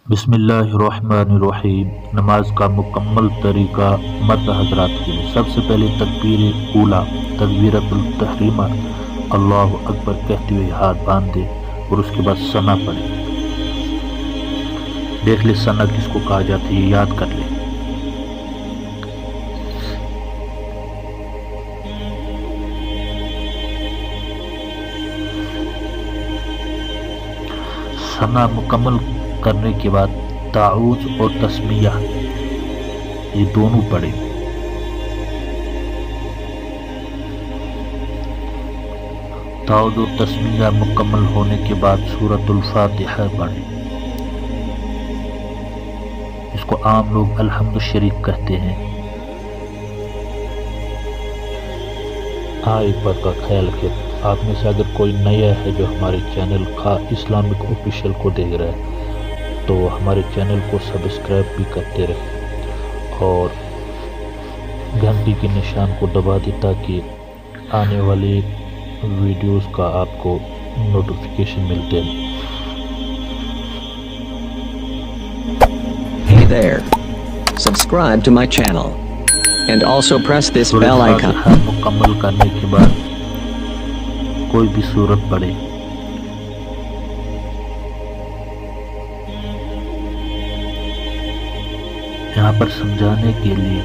بسم اللہ الرحمن الرحیم۔ نماز کا مکمل طریقہ مرد حضرات کے لیے سب سے پہلے تکبیر اولا تکبیرۃ التحریمہ اللہ اکبر کہتے ہوئے ہاتھ باندھ دے اور اس کے بعد ثنا پڑھے۔ دیکھ لے ثنا کس کو کہا جاتا ہے، یہ یاد کر لے۔ ثنا مکمل کرنے کے بعد تعوذ اور تسمیہ یہ دونوں پڑھے۔ تعوذ اور تسمیہ مکمل ہونے کے بعد سورۃ الفاتحہ پڑھے۔ اس کو عام لوگ الحمد شریف کہتے ہیں۔ ایک بات کا خیال رکھے، آپ میں سے اگر کوئی نیا ہے جو ہمارے چینل کا اسلامک آفیشیل کو دیکھ رہا ہے تو ہمارے چینل کو سبسکرائب بھی کرتے رہیں اور گھنٹی کے نشان کو دبا دیں تاکہ آنے والی ویڈیوز کا آپ کو نوٹیفیکیشن ملتے ہیں۔ Hey there. Subscribe to my channel. And also press this bell icon. فاتحہ مکمل کرنے کے بعد کوئی بھی سورت پڑھے۔ یہاں پر سمجھانے کے لیے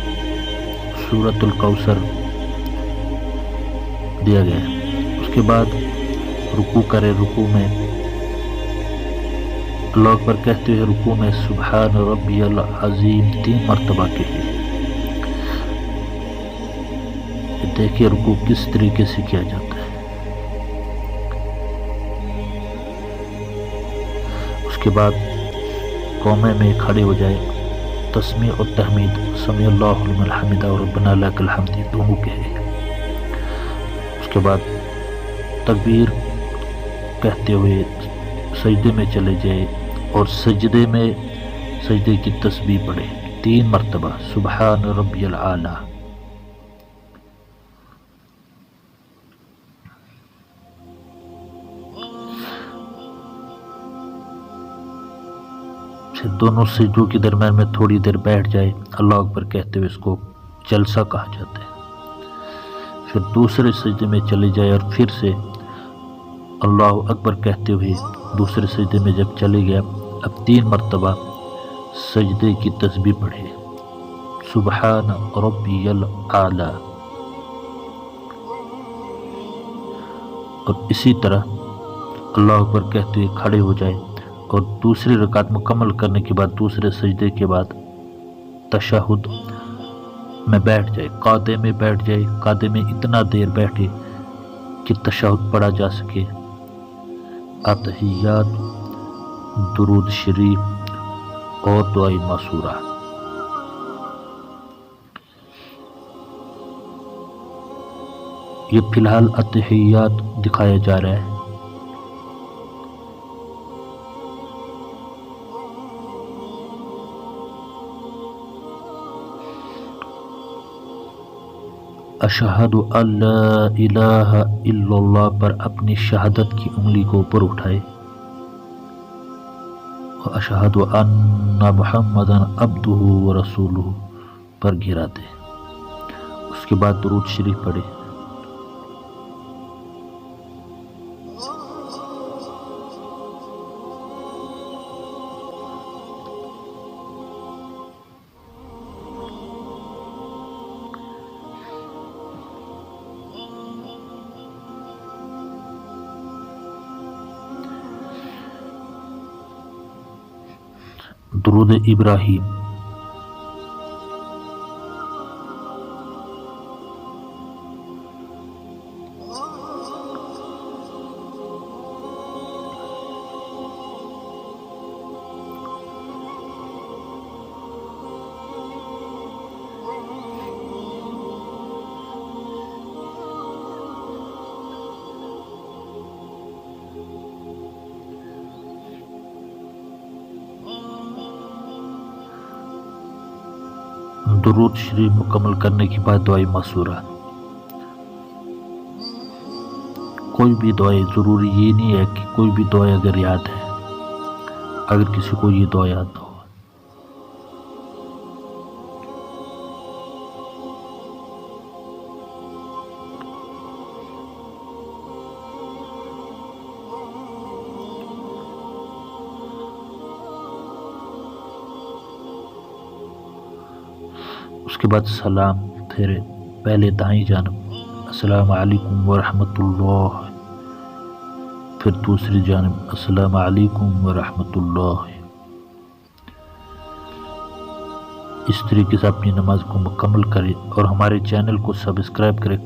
سورۃ الکوثر دیا گیا ہے۔ اس کے بعد رکوع کرے، رکوع میں اللہ اکبر کہتے ہوئے رکوع میں سبحان ربی العظیم 3 مرتبہ کہے۔ دیکھیے رکوع کس طریقے سے کیا جاتا ہے۔ اس کے بعد قومے میں کھڑے ہو جائے، تسمیع اور تحمید سمیع اللہ لمن حمدہ اور ربنا لک الحمد دونوں کہے۔ اس کے بعد تکبیر کہتے ہوئے سجدے میں چلے جائے اور سجدے میں سجدے کی تسبیح پڑھے 3 مرتبہ سبحان ربی العالی۔ پھر دونوں سجدوں کے درمیان میں تھوڑی دیر بیٹھ جائے، اللہ اکبر کہتے ہوئے اس کو جلسہ کہا جاتا ہے۔ پھر دوسرے سجدے میں چلے جائے اور پھر سے اللہ اکبر کہتے ہوئے دوسرے سجدے میں جب چلے گیا، اب 3 مرتبہ سجدے کی تسبیح پڑھے سبحان ربی العالی، اور اسی طرح اللہ اکبر کہتے ہوئے کھڑے ہو جائے اور دوسری رکعت مکمل کرنے کے بعد دوسرے سجدے کے بعد تشہد میں بیٹھ جائے، قعدے میں بیٹھ جائے، قعدے میں اتنا دیر بیٹھے کہ تشہد پڑھا جا سکے، اتحیات، درود شریف اور دعائے معصورہ۔ یہ فی الحال اتحیات دکھایا جا رہا ہے۔ اشہد ان لا الہ الا اللہ پر اپنی شہادت کی انگلی کو اوپر اٹھائے، اشہد ان محمدا عبدہ ورسولہ پر گرا دے۔ اس کے بعد درود شریف پڑھے۔ درود ابراہیم۔ درود شریف مکمل کرنے کے بعد دعائے معصورہ۔ کوئی بھی دعائیں ضروری یہ نہیں ہے کہ کوئی بھی دعائیں اگر یاد ہے اگر کسی کو یہ دعا یاد نہ ہو۔ اس کے بعد سلام پھر پہلے دائیں جانب السلام علیکم ورحمۃ اللہ، پھر دوسری جانب السلام علیکم ورحمۃ اللہ۔ اس طریقے سے اپنی نماز کو مکمل کرے اور ہمارے چینل کو سبسکرائب کرے۔